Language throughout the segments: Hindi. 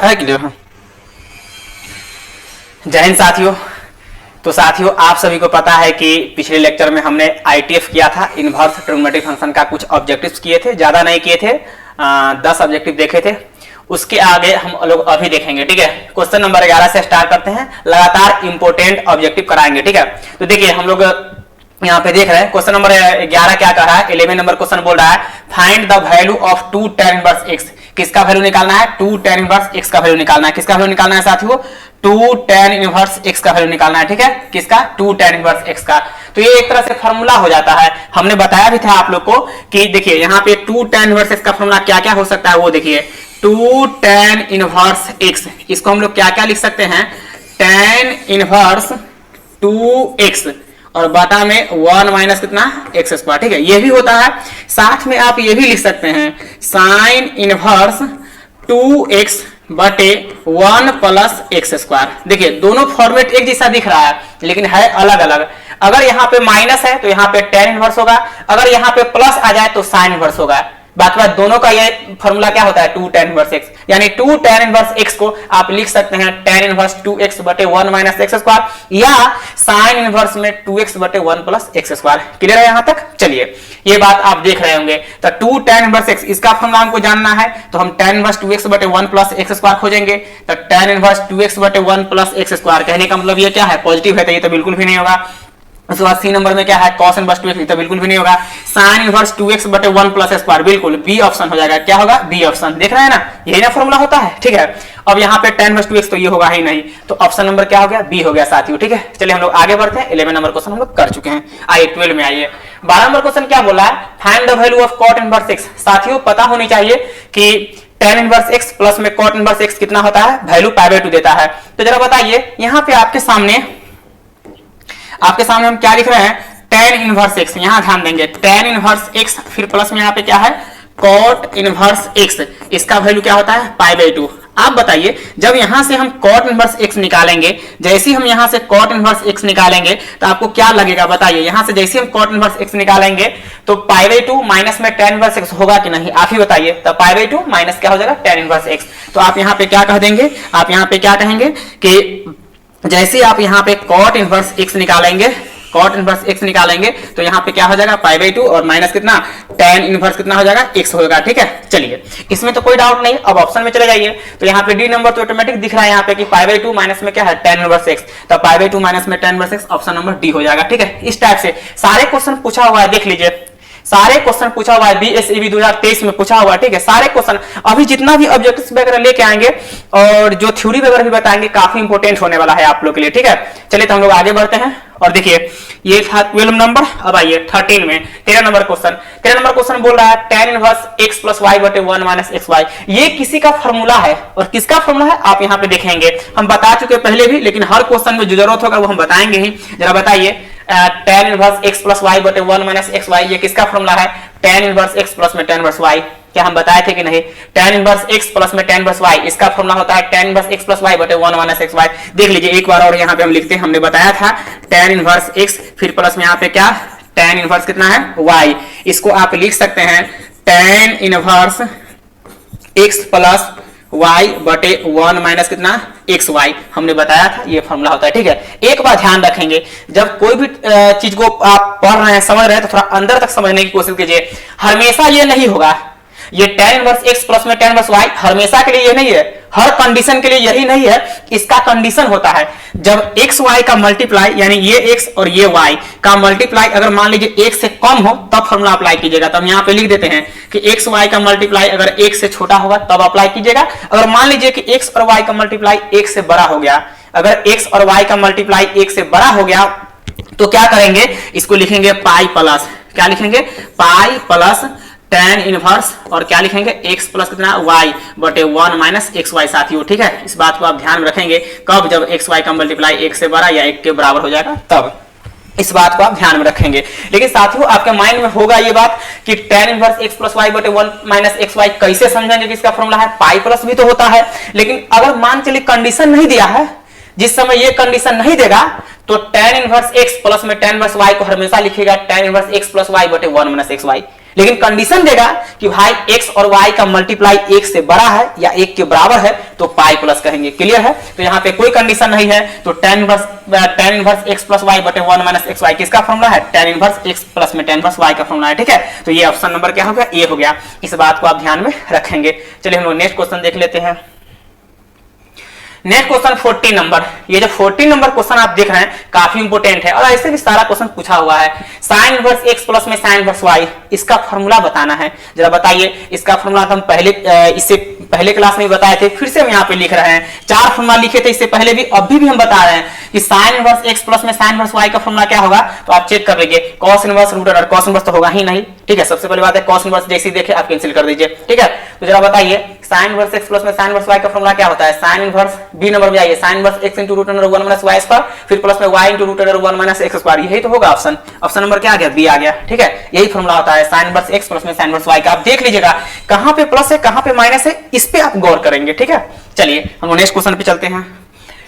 है क्लियर? जय हिंद साथियों। तो साथियों आप सभी को पता है कि पिछले लेक्चर में हमने आईटीएफ किया था, इनवर्स ट्रिग्नोमेट्रिक फंक्शन का कुछ ऑब्जेक्टिव्स किए थे, ज्यादा नहीं किए थे, 10 ऑब्जेक्टिव देखे थे। उसके आगे हम लोग अभी देखेंगे, ठीक है। क्वेश्चन नंबर 11 से स्टार्ट करते हैं, लगातार इंपोर्टेंट ऑब्जेक्टिव कराएंगे, ठीक है। तो देखिए हम लोग यहाँ पे देख रहे हैं क्वेश्चन नंबर 11 क्या कर रहा है, 11 नंबर क्वेश्चन बोल रहा है find the value of 2 tan inverse x। किसका वैल्यू निकालना है? 2 tan इनवर्स x का वैल्यू निकालना है। किसका वैल्यू निकालना है साथियों? 2 tan इनवर्स x का वैल्यू निकालना है, ठीक है। किसका? 2 tan इनवर्स x का। तो ये एक तरह से फॉर्मूला हो जाता है, हमने बताया भी था आप लोग को कि देखिए यहाँ पे 2 tan इनवर्स x का फॉर्मूला क्या क्या हो सकता है वो देखिए। 2 tan इनवर्स x, इसको हम लोग क्या क्या लिख सकते हैं? tan इनवर्स 2x और बटा में 1 माइनस कितना? एक्स स्क्वायर, ठीक है। ये भी होता है, साथ में आप ये भी लिख सकते हैं साइन इनवर्स 2x बटे 1 प्लस एक्स स्क्वायर। देखिए दोनों फॉर्मेट एक जैसा दिख रहा है लेकिन है अलग अलग। अगर यहाँ पे माइनस है तो यहाँ पे tan इनवर्स होगा, अगर यहाँ पे प्लस आ जाए तो साइन इनवर्स होगा। बाकी बात दोनों का ये फॉर्मूला क्या होता है? 2 tan इनवर्स x, यानी 2 tan इनवर्स x को आप लिख सकते हैं tan इनवर्स 2x बटे 1 माइनस एक्स स्क्वायर या साइन इनवर्स में 2x बटे 1 प्लस एक्स स्क्वायर। क्लियर है यहाँ तक? चलिए ये बात आप देख रहे होंगे। तो 2 tan इनवर्स x इसका फॉर्मूला हमको जानना है, तो हम tan इनवर्स 2x बटे 1 प्लस एक्स स्क्वायर खोजेंगे। तो tan इनवर्स 2x बटे 1 प्लस एक्स स्क्वायर कहने का मतलब ये क्या है? पॉजिटिव है, तो ये तो बिल्कुल भी नहीं होगा। उसके बाद सी नंबर में क्या है? cos इनवर्स 2x, तो बिल्कुल भी नहीं होगा। sin इनवर्स 2x बटे 1 प्लस स्क्वायर, बिल्कुल बी ऑप्शन हो जाएगा। क्या होगा? B option. देख रहे हैं ना, यही ना फॉर्मूला होता है, ठीक है। अब यहाँ पे tan इनवर्स 2x तो ये होगा ही नहीं, तो ऑप्शन नंबर क्या हो गया? बी हो गया साथियों, ठीक है। चलिए हम लोग आगे बढ़ते हैं। 11 नंबर क्वेश्चन हम लोग कर चुके हैं, आइए 12 में आइए। 12 नंबर क्वेश्चन क्या बोला है? Find the value of cot inverse x। साथियों पता होनी चाहिए कि tan इनवर्स x प्लस में cot इनवर्स x कितना होता है? वैल्यू π/2 देता है। तो जरा बताइए, यहाँ पे आपके सामने हम क्या लिख रहे हैं? tan इनवर्स x, यहां ध्यान देंगे tan इनवर्स x, फिर प्लस में यहाँ पे क्या है? cot इनवर्स x, इसका वैल्यू क्या होता है? π/2। आप बताइए जब यहां से हम cot इनवर्स x निकालेंगे, जैसे हम यहां से cot इनवर्स x निकालेंगे तो आपको क्या लगेगा? बताइए यहां से जैसे हम cot इनवर्स x निकालेंगे तो π/2 माइनस में tan इनवर्स x होगा कि नहीं? आप ही बताइए। तो π/2 माइनस क्या हो जाएगा? tan inverse x। तो आप यहाँ पे क्या कह देंगे? आप यहाँ पे क्या कहेंगे कि जैसे आप यहाँ पे cot इनवर्स x निकालेंगे, cot इनवर्स x निकालेंगे तो यहाँ पे क्या हो जाएगा? π/2 और माइनस कितना? tan इनवर्स कितना हो जाएगा? x होगा, ठीक है। चलिए इसमें तो कोई डाउट नहीं। अब ऑप्शन में चले जाइए, तो यहाँ पे डी नंबर तो ऑटोमेटिक दिख रहा है यहाँ पे कि π/2 माइनस में क्या है? tan inverse x। तो π/2 माइनस में tan inverse x, option number D हो जाएगा, ठीक है। इस टाइप से सारे क्वेश्चन पूछा हुआ है, देख लीजिए सारे क्वेश्चन पूछा हुआ है, बीएसईबी 2023 में पूछा हुआ है, ठीक है। सारे क्वेश्चन अभी जितना भी ऑब्जेक्टिव्स वगैरह लेके आएंगे और जो थ्योरी वगैरह भी बताएंगे, काफी इंपॉर्टेंट होने वाला है आप लोग के लिए, ठीक है। चलिए तो हम लोग आगे बढ़ते हैं और देखिए ये था 12 नंबर। अब आइए 13 में 13 नंबर क्वेश्चन। 13 नंबर क्वेश्चन बोल रहा है tan inverse x plus y बटे 1 माइनस एक्स वाई। ये किसी का फॉर्मूला है, और किसका फॉर्मूला है आप यहाँ पे देखेंगे। हम बता चुके पहले भी, लेकिन हर क्वेश्चन में जो जरूरत होगा वो हम बताएंगे ही। जरा बताइए tan inverse x plus y बटे 1 माइनस एक्स वाई, ये किसका फॉर्मूला है? tan इनवर्स x प्लस में tan इनवर्स y। क्या हम बताए थे कि नहीं? tan इनवर्स x प्लस में tan इनवर्स y, इसका फॉर्मूला होता है tan inverse x plus y बटे 1 माइनस एक्स वाई। देख लीजिए एक बार और यहाँ पे हम लिखते हैं, हमने बताया था tan इनवर्स x, फिर प्लस में यहाँ पे क्या? tan इनवर्स कितना है? y। इसको आप लिख सकते हैं tan inverse x plus y बटे 1 माइनस कितना? X y. हमने बताया था ये फॉर्मूला होता है, ठीक है। एक बात ध्यान रखेंगे, जब कोई भी चीज को आप पढ़ रहे हैं, समझ रहे हैं, तो थोड़ा अंदर तक समझने की कोशिश कीजिए। हमेशा ये नहीं होगा ये tan इनवर्स x प्लस में tan इनवर्स y, हमेशा के लिए ये नहीं है, हर कंडीशन के लिए यही नहीं है। इसका कंडीशन होता है जब x y का मल्टीप्लाई, यानी ये x और ये y का मल्टीप्लाई अगर मान लीजिए 1 से कम हो तब फॉर्मूला अप्लाई कीजिएगा। तो हम यहाँ पे लिख देते हैं कि x y का मल्टीप्लाई अगर 1 से छोटा होगा तब अप्लाई कीजिएगा। अगर मान लीजिए कि x और y का मल्टीप्लाई 1 से बड़ा हो गया, अगर x और y का मल्टीप्लाई 1 से बड़ा हो गया तो क्या करेंगे? इसको लिखेंगे पाई प्लस, क्या लिखेंगे? पाई प्लस tan इनवर्स और क्या लिखेंगे? x प्लस कितना? y बटे 1 माइनस एक्स वाई साथियों, ठीक है। इस बात को आप ध्यान में रखेंगे, कब? जब x y का मल्टीप्लाई 1 से बड़ा या 1 के बराबर हो जाएगा तब। इस बात को आप ध्यान में रखेंगे। लेकिन साथियों आपके माइंड में होगा ये बात कि tan inverse x plus y बटे 1 माइनस एक्स वाई कैसे समझेंगे कि इसका फॉर्मूला है? पाई प्लस भी तो होता है, लेकिन अगर मान चलिए कंडीशन नहीं दिया है, जिस समय ये कंडीशन नहीं देगा तो tan इनवर्स x प्लस में tan इनवर्स y को हमेशा लिखेगा tan inverse x plus y बटे 1 माइनस एक्स वाई। लेकिन कंडीशन देगा कि भाई x और y का मल्टीप्लाई 1 से बड़ा है या 1 के बराबर है तो पाई प्लस कहेंगे। क्लियर है? तो यहाँ पे कोई कंडीशन नहीं है, तो tan inverse x plus y बटे 1 माइनस एक्स वाई किसका फॉर्मूला है? tan इनवर्स x प्लस में tan इनवर्स y का फॉर्मूला है। ठीक है, तो ये ऑप्शन नंबर क्या हो गया? ए हो गया। इस बात को आप ध्यान में रखेंगे। चलिए हम लोग नेक्स्ट क्वेश्चन देख लेते हैं। Next question 14 number. ये जो 14 नंबर क्वेश्चन आप देख रहे हैं काफी इंपोर्टेंट है और ऐसे भी सारा क्वेश्चन पूछा हुआ है। साइन इनवर्स x प्लस में साइन इनवर्स y, इसका फॉर्मूला बताना है। जरा बताइए, इसका फॉर्मूला तो हम पहले इससे पहले क्लास में बताए थे, फिर से हम यहाँ पे लिख रहे हैं। 4 फॉर्मूला लिखे थे इससे पहले भी, अभी भी हम बता रहे हैं कि साइन इनवर्स x प्लस में साइन इनवर्स y का फॉर्मूला क्या होगा। तो आप चेक कर लीजिए, cos inverse root under cos inverse तो होगा ही नहीं। ठीक है, सबसे पहली बात है cos इनवर्स जैसे देखे आप कैंसिल कर दीजिए। ठीक है, तो जरा बताइए साइन इनवर्स x प्लस में साइन इनवर्स y का फॉर्मूला क्या होता है? साइन इनवर्स बी नंबर में आइए, sine inverse x into root under 1 minus y square, फिर प्लस में y into root under 1 minus x square. यही तो होगा ऑप्शन। ऑप्शन नंबर क्या आ गया? बी आ गया। ठीक है, यही फॉर्मूला होता है साइन इनवर्स x प्लस में साइन इनवर्स y का। आप देख लीजिएगा कहां पे प्लस है कहां पे माइनस है, इस पे आप गौर करेंगे। ठीक है, चलिए हम नेक्स्ट क्वेश्चन पे चलते हैं।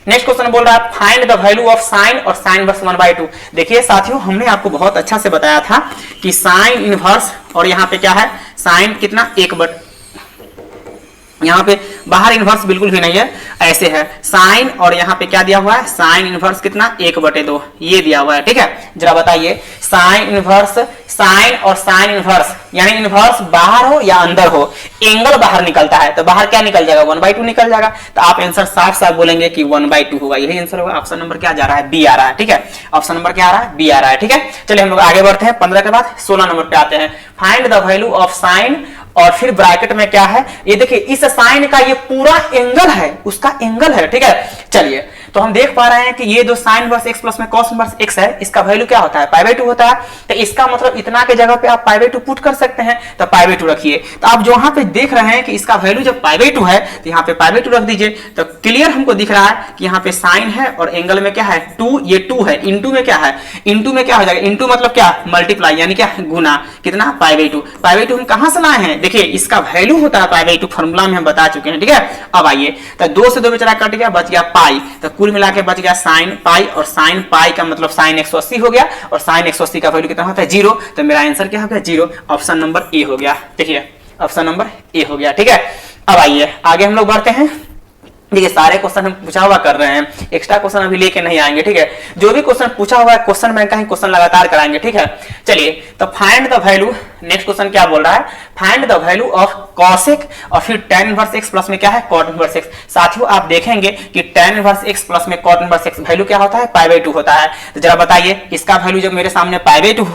नेक्स्ट क्वेश्चन बोल रहा है find the value of sine और साइन इनवर्स 1/2। देखिए साथियों, हमने आपको बहुत अच्छा से बताया था कि साइन इनवर्स और यहाँ पे क्या है? साइन कितना 1/, यहाँ पे बाहर इनवर्स बिल्कुल भी नहीं है, ऐसे है साइन और यहाँ पे क्या दिया हुआ है? साइन इनवर्स कितना 1/2 ये दिया हुआ है। ठीक है, जरा बताइए साइन इनवर्स, साइन और साइन इनवर्स यानी इनवर्स बाहर हो या अंदर हो, एंगल बाहर निकलता है तो बाहर क्या निकल जाएगा? 1/2 निकल जाएगा। तो आप आंसर साफ साफ बोलेंगे कि 1/2 होगा, यही आंसर होगा। ऑप्शन नंबर क्या जा रहा है? बी आ रहा है। ठीक है, ऑप्शन नंबर क्या आ रहा है? बी आ रहा है। ठीक है, चलिए हम लोग आगे बढ़ते हैं। 15 के बाद 16 नंबर पे आते हैं। Find the value of sine और फिर ब्रैकेट में क्या है? ये देखिए इस साइन का ये पूरा एंगल है, उसका एंगल है। ठीक है, चलिए तो हम देख पा रहे हैं कि ये जो साइन इनवर्स x प्लस में cos इनवर्स x है, इसका वैल्यू क्या होता है? पाई/2 होता है। तो इसका मतलब इतना के जगह पे आप पाई/2 पुट कर सकते हैं, तो पाई/2 रखिए। तो आप जो यहाँ पे देख रहे हैं कि इसका वैल्यू जब पाई/2 है तो यहाँ पे पाई/2 रख दीजिए। तो क्लियर हमको दिख रहा है कि यहाँ पे साइन है और एंगल में क्या है? 2, ये 2 है। इंटू में क्या है? इंटू में क्या हो जाएगा? इंटू मतलब क्या? मल्टीप्लाई यानी क्या? गुना। कितना? पाई/2। पाई/2 हम कहां से लाए हैं? देखिए इसका वैल्यू होता है पाई/2, फॉर्मूला में हम बता चुके हैं। ठीक है, अब आइए तो 2 से 2 बेचारा कट गया, बच गया पाई। तो कुल मिला के बच गया साइन पाई, और साइन पाई का मतलब साइन 180 हो गया, और साइन 180 का वैल्यू कितना होता है? 0। तो मेरा आंसर क्या हो गया? 0। ऑप्शन नंबर ए हो गया। देखिए ऑप्शन नंबर ए हो गया। ठीक है, अब आइए आगे हम लोग बढ़ते हैं। देखिए सारे क्वेश्चन हम पूछा हुआ कर रहे हैं, एक्स्ट्रा क्वेश्चन अभी लेके नहीं आएंगे। ठीक है, जो भी क्वेश्चन पूछा हुआ है क्वेश्चन बैंक का ही क्वेश्चन लगातार कराएंगे। ठीक है, चलिए तो find the value. Next question क्या बोल रहा है? Find the value of cosec और फिर tan इनवर्स x प्लस में क्या है? cot inverse x। साथियों आप देखेंगे कि tan इनवर्स x प्लस में cot इनवर्स x वैल्यू क्या होता है? पाई/2 होता है। तो जरा बताइए इसका वैल्यू जब मेरे सामने पाई/2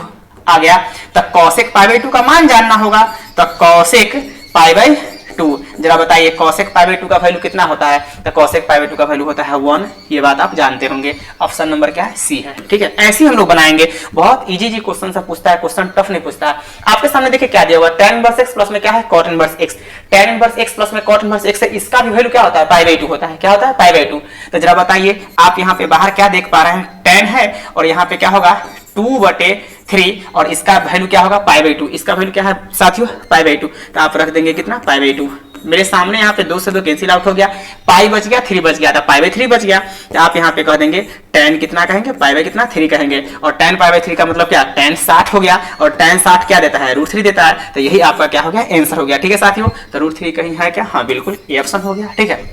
आ गया तो कॉसेक पाई/2 का मान जानना होगा। तो कॉसेक पाई/2, जरा बताइए कॉसेक पाई/2 का वैल्यू कितना होता है? तो कॉसेक पाई/2 का वैल्यू होता है 1। ये बात आप जानते होंगे। ऑप्शन नंबर क्या है? सी है। ठीक है, ऐसे ही हम लोग बनाएंगे। बहुत इजी जी क्वेश्चन सब पूछता है, क्वेश्चन टफ नहीं पूछता है। आपके सामने देखिए क्या दिया हुआ? tan इनवर्स x प्लस में क्या है? cot inverse x। tan inverse x plus में cot इनवर्स x है, इसका भी वैल्यू क्या होता है? पाई/2 होता है। क्या होता है? पाई/2। तो जरा बताइए आप यहाँ पे बाहर क्या देख पा रहे हैं? tan है और यहाँ पे क्या होगा? 2/3, और इसका वैल्यू क्या होगा? पाई/2। इसका वैल्यू क्या है साथियों? पाई/2। तो आप रख देंगे कितना? पाई/2। मेरे सामने यहाँ पे 2 से 2 कैंसिल आउट हो गया, पाई बच गया, 3 बच गया था, पाई/3 बच गया। तो आप यहाँ पे कह देंगे tan कितना कहेंगे? पाई कितना? 3 कहेंगे। और tan पाई/3 का मतलब क्या? tan 60 हो गया, और tan 60 क्या देता है? √3 देता है। तो यही आपका क्या हो गया? आंसर हो गया। ठीक है साथियों, तो √3 कहीं है क्या? हाँ बिल्कुल, ये ऑप्शन हो गया। ठीक है,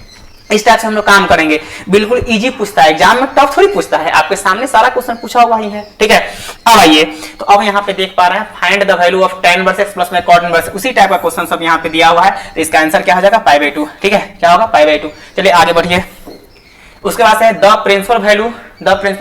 इस टाइप से हम लोग काम करेंगे। बिल्कुल इजी पूछता है, एग्जाम में टफ थोड़ी पूछता है, आपके सामने सारा क्वेश्चन पूछा हुआ ही है। ठीक है, अब आइए तो अब यहाँ पे देख पा रहे हैं find the value of tan inverse x plus में cot इनवर्स, उसी टाइप का क्वेश्चन सब यहाँ पे दिया हुआ है। तो इसका आंसर क्या हो जाएगा? पाई/2। ठीक है, क्या होगा? पाई/2। चलिए आगे बढ़िए। उसके बाद है the principal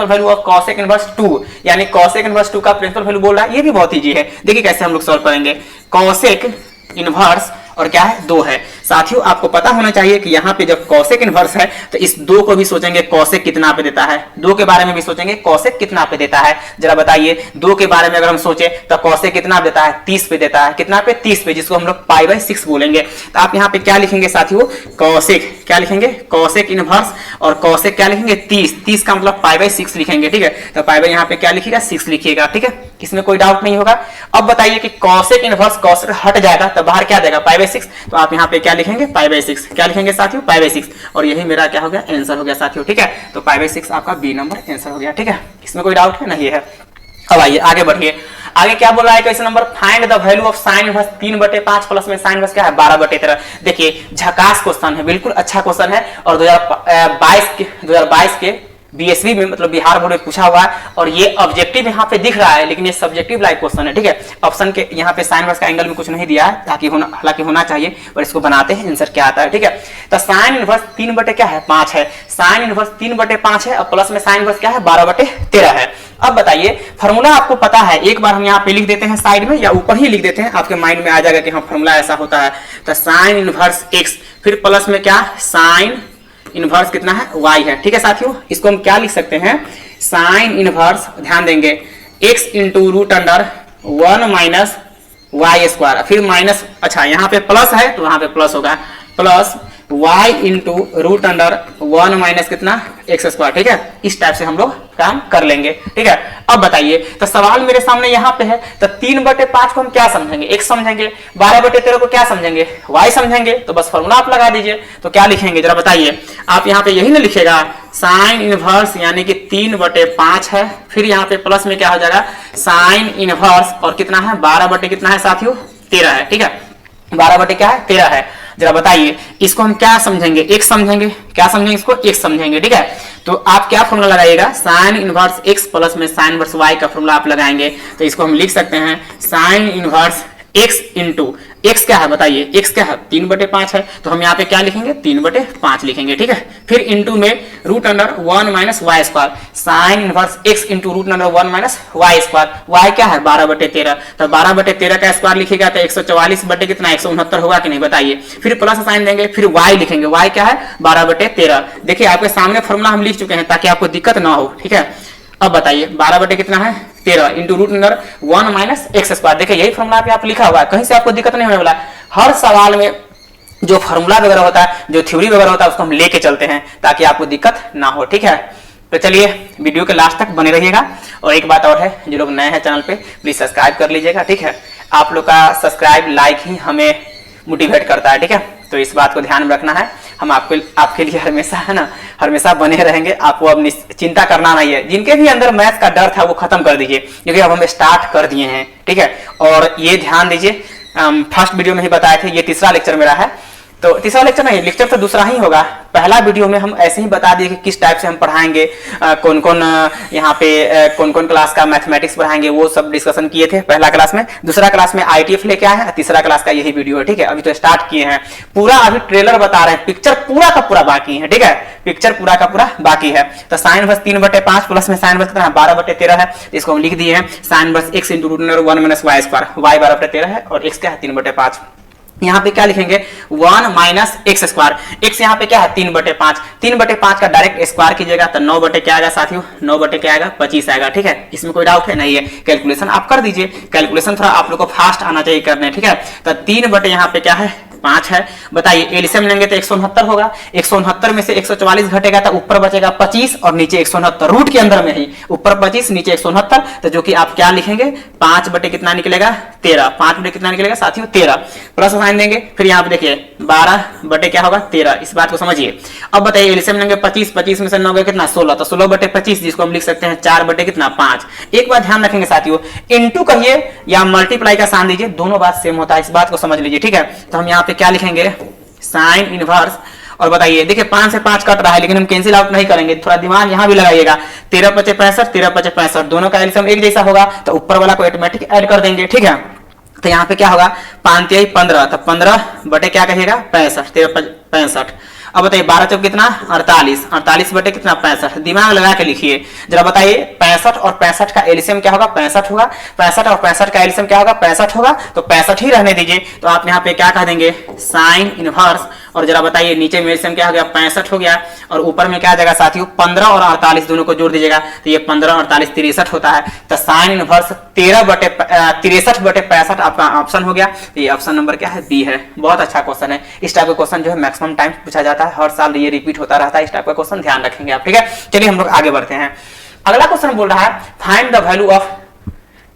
value of cosec inverse 2, यानी cosec इनवर्स 2 का प्रिंसिपल वैल्यू बोल रहा है। ये भी बहुत इजी है, देखिए कैसे हम लोग सॉल्व करेंगे। cosec इनवर्स और क्या है? 2 है। साथियों आपको पता होना चाहिए कि यहाँ पे जब कॉसेक इनवर्स है तो इस 2 को भी सोचेंगे कॉसेक कितना पे देता है, 2 के बारे में भी सोचेंगे कॉसेक कितना पे देता है। जरा बताइए 2 के बारे में अगर हम सोचे तो कॉसेक कितना देता है? 30 पे देता है। कितना पे? 30 पे, जिसको हम लोग पाई/6 बोलेंगे। तो आप यहाँ पे क्या लिखेंगे साथियों? कॉसेक क्या लिखेंगे? कॉसेक इनवर्स, और कॉसेक क्या लिखेंगे? 30 का मतलब पाई/6 लिखेंगे। ठीक है, तो पाई यहाँ पे क्या लिखिएगा? 6 लिखिएगा। ठीक है, इसमें कोई डाउट नहीं होगा। अब बताइए कि कॉसेक इनवर्स कॉसेक हट जाएगा तो बाहर क्या देगा? पाई/6। तो आप यहाँ पे क्या लिखेंगे? पाई/6। क्या लिखेंगे साथियों? पाई/6, और यही मेरा क्या हो गया? आंसर हो गया साथियों। ठीक है, तो पाई/6 आपका बी नंबर आंसर हो गया। ठीक है, इसमें कोई डाउट है? नहीं है। अब आइए आगे बढ़िए। आगे क्या बोल रहा है question number, find the value of sine inverse 3/5 plus में साइन इनवर्स क्या है 12/13। देखिए झकास क्वेश्चन है, बिल्कुल अच्छा क्वेश्चन है और 2022 के बीएसवी में मतलब बिहार बोर्ड में पूछा हुआ है और ये ऑब्जेक्टिव यहाँ पे दिख रहा है, लेकिन ये सब्जेक्टिव लाइक क्वेश्चन है, ठीक है। ऑप्शन के यहाँ पे साइन इनवर्स का एंगल में कुछ नहीं दिया है, ताकि हालांकि होना चाहिए, पर इसको बनाते हैं आंसर क्या आता है, ठीक है। तो साइन इनवर्स 3/5 है, साइन इनवर्स 3/5 है और प्लस में साइन इनवर्स क्या है 12/13 है। अब बताइए फॉर्मूला आपको पता है, एक बार हम यहाँ पे लिख देते हैं साइड में या ऊपर ही लिख देते हैं, आपके माइंड में आ जाएगा कि हाँ फॉर्मूला ऐसा होता है। तो साइन इनवर्स x फिर प्लस में क्या साइन इनवर्स कितना है y है, ठीक है साथियों। इसको हम क्या लिख सकते हैं, साइन इनवर्स, ध्यान देंगे x into root under 1 minus y square, फिर माइनस, अच्छा यहाँ पे प्लस है तो यहाँ पे प्लस होगा, plus y into root under 1 minus कितना एक्स स्क्वायर, ठीक है। इस टाइप से हम लोग काम कर लेंगे, ठीक है। अब बताइए, तो सवाल मेरे सामने यहाँ पे है, तो 3/5 को हम क्या समझेंगे, x समझेंगे, 12/13 को क्या समझेंगे, y समझेंगे, तो बस फॉर्मूला आप लगा दीजिए। तो क्या लिखेंगे जरा बताइए, आप यहाँ पे यही ना लिखेगा साइन इनवर्स यानी कि 3/5 है, फिर यहाँ पे प्लस में क्या हो जाएगा साइन इनवर्स और कितना है 12 कितना है साथियों 13 है, ठीक है। 12 क्या है 13 है। जरा बताइए इसको हम क्या समझेंगे, x समझेंगे, क्या समझेंगे इसको x समझेंगे, ठीक है। तो आप क्या फॉर्मूला लगाइएगा, साइन इनवर्स x प्लस में साइन इनवर्स y का फॉर्मूला आप लगाएंगे। तो इसको हम लिख सकते हैं sine inverse x into x क्या है बताइए, x क्या है 3/5 है, तो हम यहाँ पे क्या लिखेंगे 3/5 लिखेंगे, ठीक है। फिर इंटू में root under 1 minus y square, sine inverse x into root under 1 minus y square, y क्या है 12/13, तो 12/13 का स्क्वायर लिखेगा तो 144 बटे कितना 169 होगा कि नहीं बताइए। फिर प्लस साइन देंगे, फिर y लिखेंगे, y क्या है 12/13। देखिए आपके सामने फॉर्मूला हम लिख चुके हैं ताकि आपको दिक्कत ना हो, ठीक है। अब बताइए 12 कितना है 13 into root under 1 minus x square, देखिए यही फॉर्मूला पे आप लिखा हुआ है, कहीं से आपको दिक्कत नहीं होने वाला। हर सवाल में जो फॉर्मूला वगैरह होता है, जो थ्योरी वगैरह होता है, उसको हम लेके चलते हैं ताकि आपको दिक्कत ना हो, ठीक है। तो चलिए वीडियो के लास्ट तक बने रहिएगा। और एक बात और है, जो लोग नए हैं चैनल पे प्लीज सब्सक्राइब कर लीजिएगा, ठीक है। आप लोग का सब्सक्राइब लाइक ही हमें मोटिवेट करता है, ठीक है। तो इस बात को ध्यान में रखना है, हम आपके लिए हमेशा है ना, हमेशा बने रहेंगे। आपको अब चिंता करना नहीं है, जिनके भी अंदर मैथ्स का डर था वो खत्म कर दीजिए, क्योंकि अब हम स्टार्ट कर दिए हैं, ठीक है। और ये ध्यान दीजिए, फर्स्ट वीडियो में ही बताए थे, ये तीसरा लेक्चर मेरा है, तो तीसरा लेक्चर नहीं, लेक्चर तो दूसरा ही होगा। पहला वीडियो में हम ऐसे ही बता दिए कि किस टाइप से हम पढ़ाएंगे, कौन कौन यहाँ पे कौन कौन क्लास का मैथमेटिक्स पढ़ाएंगे, वो सब डिस्कशन किए थे पहला क्लास में। दूसरा क्लास में आईटीएफ लेके आए हैं, तीसरा क्लास का यही वीडियो है, ठीक है। अभी तो स्टार्ट किए हैं, पूरा अभी ट्रेलर बता रहे हैं, पिक्चर पूरा का पूरा बाकी है, ठीक है। पिक्चर पूरा का पूरा बाकी है। तो साइन इनवर्स 3/5 प्लस में साइन इनवर्स कितना है 12/13 है, तो इसको हम लिख दिए हैं sine inverse x into root under 1 minus y square, y 12/13 है और x क्या है 3/5। यहाँ पे क्या लिखेंगे 1 माइनस एक्स स्क्वायर, एक्स यहाँ पे क्या है 3/5, 3/5 का डायरेक्ट स्क्वायर कीजिएगा तो 9 बटे क्या आएगा साथियों, 9 बटे क्या आएगा 25 आएगा, ठीक है। इसमें कोई डाउट है नहीं है, कैलकुलेशन आप कर दीजिए, कैलकुलेशन थोड़ा आप लोग को फास्ट आना चाहिए करने, ठीक है। तो 3 बटे यहाँ पे क्या है 5 है। बताइए एलसीएम लेंगे तो 169 होगा, 169 में से 144 घटेगा तो ऊपर बचेगा 25 और नीचे 169, रूट के अंदर में ही ऊपर 25 नीचे 169, तो जो कि आप क्या लिखेंगे 5 बटे कितना निकलेगा 13, 5 बटे कितना निकलेगा साथियों 13, प्लस साइन देंगे, फिर यहाँ पे देखिए 12 बटे क्या होगा 13, इस बात को समझिए। अब बताइए एलसीएम लेंगे 25, 25 में से 9 गए कितना 16, तो 16 बटे 25 जिसको हम लिख सकते हैं 4 बटे कितना 5। एक बात ध्यान रखेंगे साथियों, इनटू कहिए या मल्टीप्लाई का साइन दीजिए, दोनों बात सेम होता है, इस बात को समझ लीजिए, ठीक है। तो हम यहाँ पे क्या लिखेंगे साइन इनवर्स, और बताइए देखिए 5 से 5 कट रहा है लेकिन हम कैंसिल आउट नहीं करेंगे, थोड़ा दिमाग यहाँ भी लगाइएगा। 13 × 5 = 65, 13 × 5 = 65, दोनों का एलसीएम एक जैसा होगा तो ऊपर वाला को ऑटोमेटिक ऐड कर देंगे, ठीक है। तो यहाँ पे क्या होगा 5 × 3 = 15, तो 15 बटे क्या कहिएगा 65, 13 × 5 = 65। अब बताइए 12 चौक कितना 48, 48 बटे कितना 65, दिमाग लगा के लिखिए जरा। बताइए 65 और 65 का एलसीएम क्या होगा 65 होगा, 65 और 65 का एलसीएम क्या होगा 65 होगा, तो 65 ही रहने दीजिए। तो आप यहाँ पे क्या कह देंगे साइन इनवर्स, और जरा बताइए नीचे में एलसीएम क्या हो गया 65 हो गया, और ऊपर में क्या आ जाएगा साथियों 15 और 48 दोनों को जोड़ दीजिएगा तो ये 15 और 48 63 होता है। तो साइन इनवर्स 63 बटे 65 आपका ऑप्शन हो गया। तो ये ऑप्शन नंबर क्या है बी है। बहुत अच्छा क्वेश्चन है, इस टाइप का क्वेश्चन जो है मैक्सिमम टाइम पूछा जाता है, हर साल ये रिपीट होता रहता है, इस टाइप का क्वेश्चन ध्यान रखेंगे आप, ठीक है। चलिए हम लोग आगे बढ़ते हैं। अगला क्वेश्चन बोल रहा है find the value of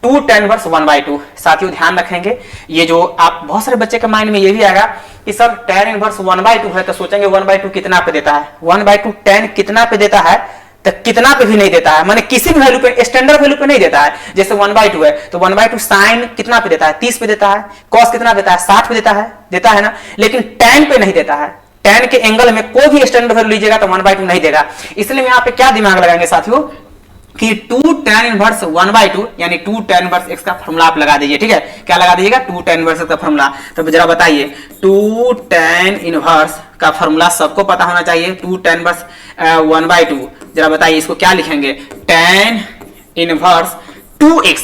2 tan inverse 1/2। साथियों ध्यान रखेंगे, ये जो आप बहुत सारे बच्चे के माइंड में ये भी आएगा कि सर tan इनवर्स 1/2 है तो सोचेंगे 1/2 कितना पे देता है, 1/2 tan कितना पे देता है, तो कितना पे भी नहीं देता है, माने किसी भी वैल्यू पे, स्टैंडर्ड वैल्यू पे नहीं देता है। जैसे 1/2 है तो 1/2 साइन कितना पे देता है, 30 पे देता है, कॉस कितना देता है, 60 पे देता है ना, लेकिन tan पे नहीं देता है। tan के एंगल में कोई भी स्टैंडर्ड वैल्यू लीजिएगा तो 1/2 नहीं देगा। इसलिए यहाँ पे क्या दिमाग लगाएंगे साथियों कि 2 tan इनवर्स 1/2 यानी 2 tan इनवर्स x का फॉर्मूला आप लगा दीजिए। ठीक है, क्या लगा दीजिएगा, 2 tan इनवर्स x का फॉर्मूला। तो जरा बताइए 2 tan इनवर्स का फॉर्मूला सबको पता होना चाहिए। 2 tan इनवर्स 1/2, जरा बताइए इसको क्या लिखेंगे, tan इनवर्स 2x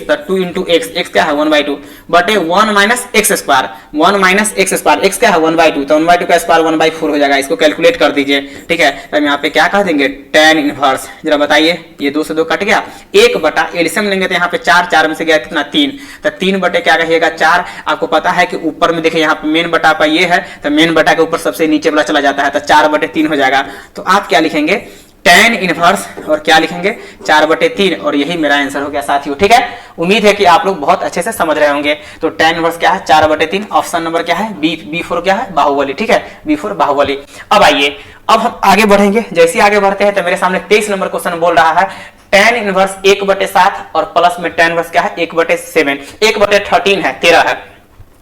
तो 2 इंटू x क्या है 1/2 बटे 1 minus x square, 1 minus x square, x क्या है 1/2 तो 1/2 का स्क्वायर 1/4 हो जाएगा। इसको कैलकुलेट कर दीजिए। ठीक है, तो हम यहाँ पे क्या कह देंगे, tan इनवर्स, जरा बताइए ये 2 से 2 कट गया, 1 बटा एलसीएम लेंगे तो यहाँ पे 4 में से गया कितना 3, तो 3 बटे क्या कहिएगा 4। आपको पता है कि ऊपर में देखिए यहाँ पे मेन बटा पर ये है तो मेन बटा के ऊपर सबसे नीचे वाला चला जाता है तो 4/3 हो जाएगा। तो आप क्या लिखेंगे, tan इनवर्स और क्या लिखेंगे 4/3 और यही मेरा आंसर हो गया साथियों। ठीक है, उम्मीद है कि आप लोग बहुत अच्छे से समझ रहे होंगे। तो tan इनवर्स क्या है 4/3, ऑप्शन नंबर क्या है B4 क्या है बाहुबली। ठीक है, B4 बाहुबली। अब आइए, अब हम आगे बढ़ेंगे। जैसे आगे बढ़ते हैं तो मेरे सामने 23 नंबर क्वेश्चन बोल रहा है tan इनवर्स 1/7 और प्लस में tan इनवर्स क्या है 1/7, 1/13 है 13 है।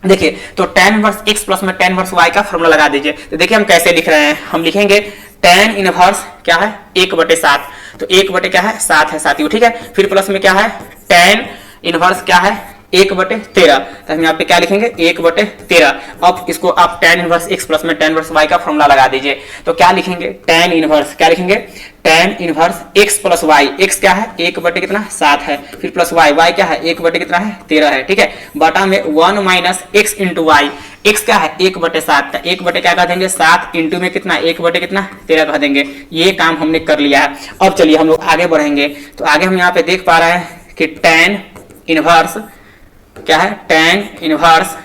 देखिए तो tan इनवर्स x प्लस में tan इनवर्स y का फॉर्मूला लगा दीजिए। तो देखिए हम कैसे लिख रहे हैं, हम लिखेंगे tan इनवर्स क्या है 1/7, तो 1 क्या है 7 है साथियों। ठीक है, फिर प्लस में क्या है tan इनवर्स क्या है 1/13, तो हम यहाँ पे क्या लिखेंगे 1/13। अब इसको आप tan इनवर्स x प्लस में tan इनवर्स y का फॉर्मूला लगा दीजिए। तो क्या लिखेंगे tan इनवर्स, क्या लिखेंगे tan inverse x plus y, x क्या है 1/7 है, फिर प्लस y क्या है 1/कितना है 13 है। ठीक है, बटा में 1 minus x into y, x क्या है 1/7 का 1 क्या कह देंगे 7 इंटू में कितना 1/कितना 13 कह देंगे। ये काम हमने कर लिया है। अब चलिए हम लोग आगे बढ़ेंगे। तो आगे हम यहाँ पे देख पा रहे हैं कि tan इनवर्स क्या है, tan इनवर्स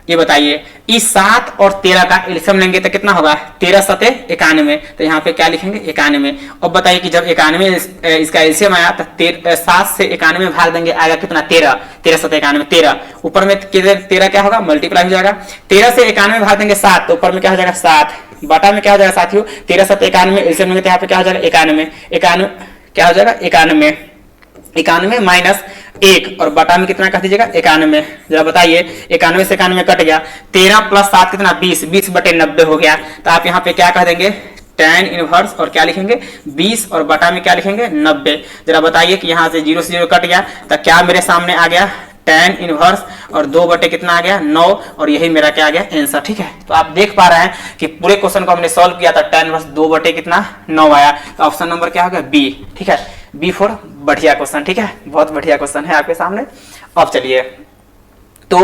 ये बताइए इस 7 और 13 का एलसीएम लेंगे तो कितना होगा 13 सते 91, तो यहाँ पे क्या लिखेंगे 91। अब बताइए कि जब 91 इसका एलसीएम आया तो 7 से 91 भाग देंगे आएगा कितना 13, 13 सते 91 13, ऊपर में 13 क्या होगा मल्टीप्लाई हो जाएगा, 13 से 91 भाग देंगे 7 तो ऊपर में क्या हो जाएगा 7, बटा में क्या हो जाएगा साथियों 13 सते 91 एलसीएम लेंगे तो यहाँ पे क्या हो जाएगा 91 क्या हो जाएगा 91 माइनस 1 और बटा में कितना कह दीजिएगा 91। जरा बताइए 91 से 91 कट गया, 13 प्लस 7 कितना 20/90 हो गया। तो आप यहाँ पे क्या कह देंगे tan इनवर्स और क्या लिखेंगे 20 और बटा में क्या लिखेंगे 90। जरा बताइए कि यहाँ से 0 से 0 कट गया तो क्या मेरे सामने आ गया tan इनवर्स और 2 कितना आ गया 9 और यही मेरा क्या आ गया आंसर। ठीक है, तो आप देख पा रहे हैं कि पूरे क्वेश्चन को हमने सॉल्व किया था, tan इनवर्स 2 कितना 9 आया। तो ऑप्शन नंबर क्या हो गया बी। ठीक है, B4 बढ़िया क्वेश्चन। ठीक है, बहुत बढ़िया क्वेश्चन है आपके सामने। अब चलिए तो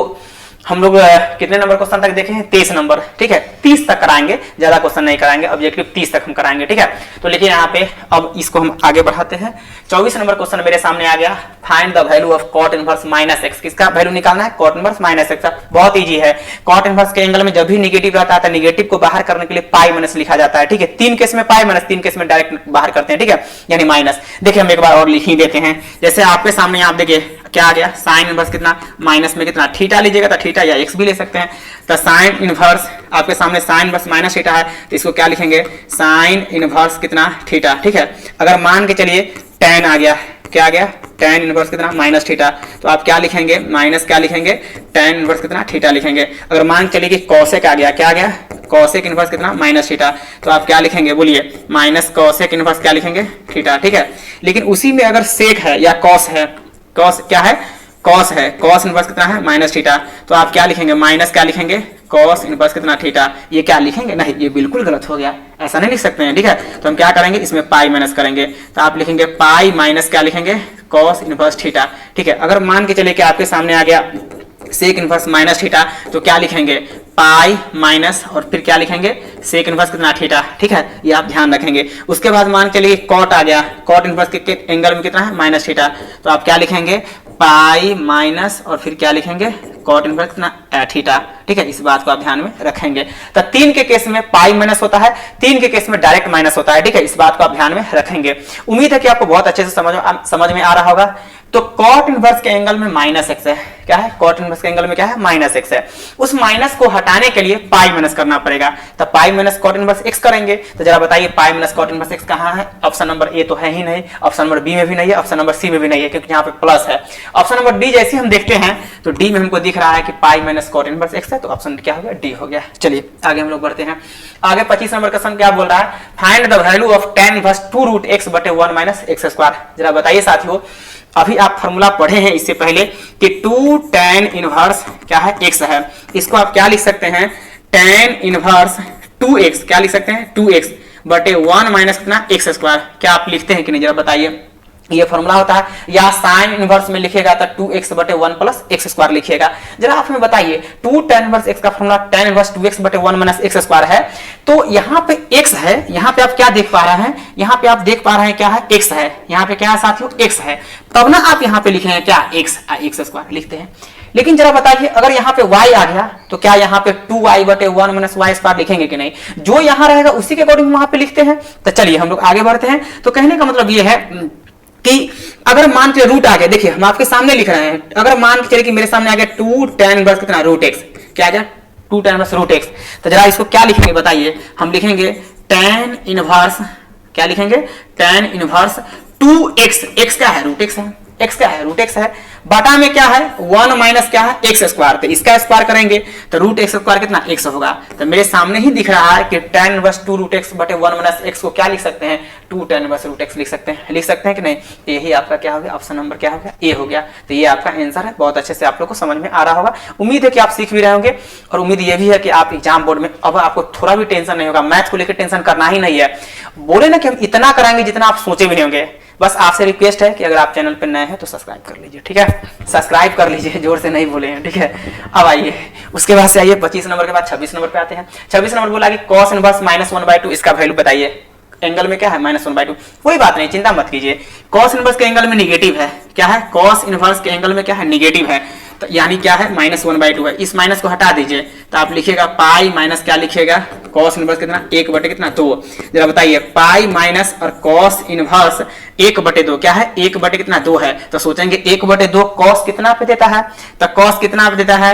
हम लोग कितने नंबर क्वेश्चन तक देखे हैं 23 नंबर। ठीक है, 30 तक कराएंगे, ज्यादा क्वेश्चन नहीं कराएंगे, ऑब्जेक्टिव 30 तक हम कराएंगे। ठीक है, तो लेकिन यहाँ पे अब इसको हम आगे बढ़ाते हैं। 24 नंबर क्वेश्चन मेरे सामने आ गया, find the value of cot inverse minus x. किसका वैल्यू निकालना है cot इनवर्स माइनस एक्स। बहुत इजी है, cot इनवर्स के एंगल में जब भी निगेटिव रहता है तो निगेटिव को बाहर करने के लिए पाई माइनस लिखा जाता है। ठीक है, 3 केस में पाई माइनस, 3 केस में डायरेक्ट बाहर करते हैं। ठीक है, यानी माइनस। देखिए हम एक बार और लिख ही देते हैं। जैसे आपके सामने आप देखिए क्या आ गया साइन इनवर्स कितना माइनस में कितना थीटा लीजिएगा तो थीटा या एक्स भी ले सकते हैं। तो साइन इनवर्स आपके सामने साइन इनवर्स माइनस थीटा है तो इसको क्या लिखेंगे साइन इनवर्स कितना थीटा। ठीक है, अगर मान के चलिए tan आ गया, क्या आ गया tan इनवर्स कितना माइनस थीटा, तो आप क्या लिखेंगे माइनस क्या लिखेंगे tan इनवर्स कितना थीटा लिखेंगे। अगर मान चलिए कि कॉसेक आ गया, क्या आ गया कॉसेक इनवर्स कितना माइनस थीटा, तो आप क्या लिखेंगे बोलिए माइनस कॉसेक इनवर्स क्या लिखेंगे थीटा। ठीक है, लेकिन उसी में अगर सेक है या कॉस है, कॉस क्या है कॉस है, कॉस इनवर्स कितना है माइनस थीटा, तो आप क्या लिखेंगे माइनस क्या लिखेंगे कॉस इनवर्स कितना थीटा। ये क्या लिखेंगे नहीं, ये बिल्कुल गलत हो गया, ऐसा नहीं लिख सकते हैं। ठीक है, तो हम क्या करेंगे इसमें पाई माइनस करेंगे, तो आप लिखेंगे पाई माइनस क्या लिखेंगे कॉस इनवर्स थीटा। ठीक है, अगर मान के चलिए कि आपके सामने आ गया सेक इनवर्स माइनस थीटा तो क्या लिखेंगे पाई माइनस और फिर क्या लिखेंगे सेक इनवर्स कितना थीटा। ठीक है, ये आप ध्यान रखेंगे। उसके बाद मान चलिए कॉट आ गया, कॉट इनवर्स के एंगल में कितना है माइनस थीटा, तो आप क्या लिखेंगे पाई माइनस और फिर क्या लिखेंगे कॉट इनवर्स कितना थीटा। ठीक है, इस बात को आप ध्यान में रखेंगे। तो 3 के केस में पाई माइनस होता है, 3 के केस में डायरेक्ट माइनस होता है। ठीक है, इस बात को आप ध्यान में रखेंगे। उम्मीद है कि आपको बहुत अच्छे से समझ में आ रहा होगा। तो कॉट इनवर्स के एंगल में माइनस एक्स है। क्या है? कॉट इनवर्स के एंगल में क्या है? माइनस एक्स है। उस माइनस को हटाने के लिए पाई माइनस करना पड़ेगा, तो pi minus cot inverse x करेंगे। तो जरा बताइए pi minus cot inverse x कहाँ है? ऑप्शन नंबर ए तो है ही नहीं, ऑप्शन नंबर बी में भी नहीं है, ऑप्शन नंबर सी में भी नहीं है, क्योंकि यहाँ पे प्लस है। ऑप्शन नंबर डी जैसे हम देखते हैं तो डी में हमको दिख रहा है कि pi minus cot inverse x है, तो ऑप्शन क्या हो गया? डी हो गया। चलिए आगे हम लोग बढ़ते हैं। आगे 25 नंबर क्वेश्चन क्या बोल रहा है? Find the value of tan inverse 2 root x बटे 1 माइनस एक्स स्क्वायर। जरा बताइए साथियों, अभी आप फॉर्मूला पढ़े हैं इससे पहले कि 2 tan इनवर्स क्या है? x है। इसको आप क्या लिख सकते हैं? tan इनवर्स 2x क्या लिख सकते हैं? 2x बटे 1 माइनस कितना? x square. क्या आप लिखते हैं कि नहीं? जरा बताइए। ये फॉर्मूला होता है, या साइन इनवर्स में लिखेगा तो 2x बटे 1 प्लस एक्स स्क्वायर लिखिएगा। जरा आप हमें बताइए 2 tan इनवर्स x का फॉर्मूला tan इनवर्स 2x बटे 1 माइनस एक्स स्क्वायर है। तो यहाँ पे x है, यहाँ पे आप क्या देख पा रहे हैं? यहाँ पे आप देख पा रहे हैं क्या है? x है। यहाँ पे क्या है साथियों? x है। तब ना आप यहाँ पे लिखेंगे क्या? x स्क्वायर लिखते हैं। लेकिन जरा बताइए अगर यहाँ पे y आ गया तो क्या यहाँ पे 2y बटे 1 माइनस y स्क्वायर लिखेंगे कि नहीं? जो यहाँ रहेगा उसी के अकॉर्डिंग वहां पे लिखते हैं। तो चलिए हम लोग आगे बढ़ते हैं। तो कहने का मतलब ये है कि अगर मान के रूट आ गया, देखिए हम आपके सामने लिख रहे हैं, अगर मान के चलिए कि मेरे सामने आ गया 2 tan इनवर्स कितना? Root x. क्या आ गया? 2 tan इनवर्स रूट एक्स। तो जरा इसको क्या लिखेंगे बताइए? हम लिखेंगे tan इनवर्स, क्या लिखेंगे? tan inverse 2x। x क्या है? रूट एक्स है। x क्या है? रूट एक्स है। बटा में क्या है? 1 माइनस क्या है? X square. तो इसका स्क्वायर करेंगे तो रूट एक्स स्क्वायर कितना? x होगा। तो मेरे सामने ही दिख रहा है कि tan इनवर्स 2 रूट एक्स बटे 1 माइनस एक्स को क्या लिख सकते हैं? 2 tan इनवर्स रूट एक्स लिख सकते हैं कि नहीं? यही आपका क्या हो गया? ऑप्शन नंबर क्या हो गया? ए हो गया। तो ये आपका आंसर है। बहुत अच्छे से आप लोग को समझ में आ रहा होगा। उम्मीद है कि आप सीख भी रहे होंगे, और उम्मीद ये भी है कि आप एग्जाम बोर्ड में अब आपको थोड़ा भी टेंशन नहीं होगा। मैथ को लेकर टेंशन करना ही नहीं है। बोले ना कि हम इतना कराएंगे जितना आप सोचे भी नहीं होंगे। बस आपसे रिक्वेस्ट है कि अगर आप चैनल पर नए हैं तो सब्सक्राइब कर लीजिए, ठीक है? सब्सक्राइब कर लीजिए, जोर से नहीं बोले हैं, ठीक है? अब आइए उसके बाद से आइए 25 नंबर के बाद 26 नंबर पे आते हैं। 26 नंबर बोला कि cos इनवर्स -1/2 इसका वैल्यू बताइए। एंगल में क्या है? -1/2। कोई बात नहीं, चिंता मत कीजिए। cos इनवर्स के एंगल में निगेटिव है। क्या है? cos इनवर्स के एंगल में क्या है? निगेटिव है। तो यानी क्या है? -1/2 है। इस माइनस को हटा दीजिए तो आप लिखिएगा पाई माइनस क्या लिखिएगा? cos इनवर्स कितना? 1 बटे कितना? 2। जरा बताइए पाई माइनस और cos इनवर्स 1 बटे 2 क्या है? 1 बटे कितना? 2 है। तो सोचेंगे 1 बटे 2 cos कितना पे देता है? तो cos कितना पे देता है?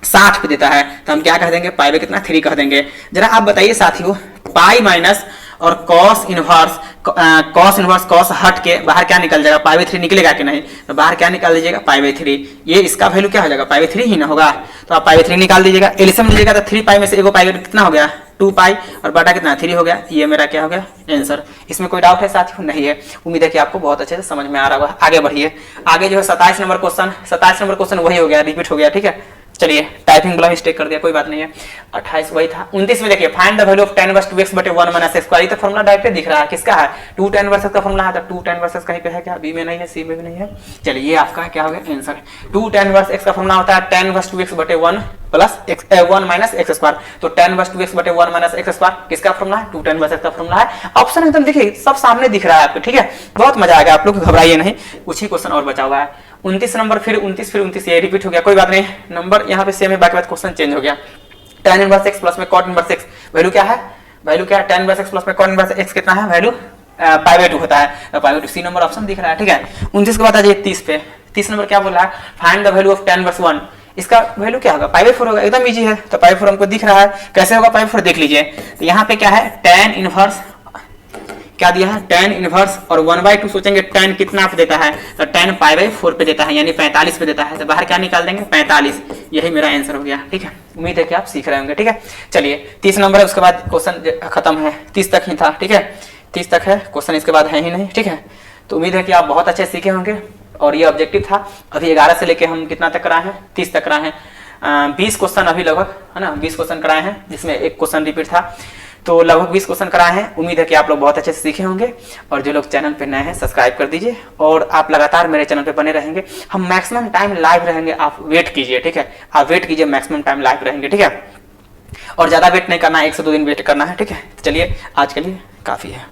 60 पे देता है। तो हम क्या कह देंगे? पाई पे कितना? 3 कह देंगे। जरा आप बताइए साथियों, पाई माइनस और cos इनवर्स cos हट के बाहर क्या निकल जाएगा? पाई बाई 3 निकलेगा कि नहीं? तो बाहर क्या निकाल दीजिएगा? Pi by 3। ये इसका वैल्यू क्या हो जाएगा? पाई बाई 3 ही ना होगा। तो आप पाई बाई 3 निकाल दीजिएगा। एलसीएम लीजिएगा तो 3 पाई में से एगो पाई कितना हो गया? 2 पाई, और बटा कितना? 3 हो गया। ये मेरा क्या हो गया? आंसर। इसमें कोई डाउट है साथियों? नहीं है। उम्मीद है कि आपको बहुत अच्छे से समझ में आ रहा होगा। आगे बढ़िए। आगे जो है 27 नंबर क्वेश्चन वही हो गया, रिपीट हो गया, ठीक है? चलिए टाइपिंग वाला मिस्टेक कर दिया, कोई बात नहीं है। 28 वही था। 29 में देखिए find the value of tan inverse 2x बटे 1 माइनस x स्क्वायर। ये तो फॉर्मूला डायरेक्ट दिख रहा है। किसका है? 2 tan इनवर्स का फॉर्मूला है। तो 2 tan इनवर्स कहीं पे है क्या? बी में नहीं है, सी में भी नहीं है। चलिए ये आपका क्या हो गया? आंसर। 2 tan इनवर्स x का फॉर्मूला होता है tan इनवर्स 2x बटे 1 प्लस 1 माइनस एक्स स्क्वायर। तो tan इनवर्स 2x बटे 1 माइनस एक्स स्क्वायर किसका फॉर्मूला है? 2 tan इनवर्स x का फॉर्मूला है। ऑप्शन एकदम देखिए सब सामने दिख रहा है आपको, ठीक है? बहुत मजा आएगा, आप लोग घबराइए नहीं। कुछ ही क्वेश्चन और बचा हुआ है। 29 नंबर, फिर 29 ये रिपीट हो गया, कोई बात नहीं। नंबर यहाँ पे सेम है, बाकी बात क्वेश्चन चेंज हो गया। tan इनवर्स x प्लस में cot इनवर्स x वैल्यू क्या है? वैल्यू क्या है? tan इनवर्स x प्लस में cot इनवर्स x कितना है? वैल्यू पाई बाई 2 होता है। Pi by 2 C number option दिख रहा है, ठीक है? 29 के बाद आ जाइए 30 पे। 30 नंबर क्या बोल रहा है? Find the value of tan inverse 1। इसका वैल्यू क्या होगा? पाई बाई 4 होगा। एकदम इजी है। तो पाई 4 हमको दिख रहा है। कैसे होगा पाई 4? देख लीजिए। तो यहाँ पे क्या है? tan इनवर्स क्या दिया है? tan इनवर्स और 1/2 सोचेंगे tan कितना पे देता है? तो tan पाई बाई 4 पे देता है, यानी 45 पे देता है। तो बाहर क्या निकाल देंगे? 45। यही मेरा आंसर हो गया, ठीक है? उम्मीद है कि आप सीख रहे होंगे, ठीक है? चलिए 30 नंबर है, उसके बाद क्वेश्चन खत्म है। 30 तक ही था, ठीक है? 30 तक है क्वेश्चन, इसके बाद है ही नहीं, ठीक है? तो उम्मीद है कि आप बहुत अच्छे सीखे होंगे। और ये ऑब्जेक्टिव था। अभी 11 से लेके हम कितना तक कराए हैं? 30 तक कराए हैं। 20 क्वेश्चन अभी लगभग, है ना? 20 क्वेश्चन कराए हैं, जिसमें एक क्वेश्चन रिपीट था। तो लगभग 20 क्वेश्चन कराए हैं। उम्मीद है कि आप लोग बहुत अच्छे से सीखे होंगे। और जो लोग चैनल पे नए हैं सब्सक्राइब कर दीजिए, और आप लगातार मेरे चैनल पे बने रहेंगे। हम मैक्सिमम टाइम लाइव रहेंगे, आप वेट कीजिए, ठीक है? आप वेट कीजिए, मैक्सिमम टाइम लाइव रहेंगे, ठीक है? और ज्यादा वेट नहीं करना है, 1 से 2 दिन वेट करना है, ठीक है? तो चलिए आज के लिए काफी है।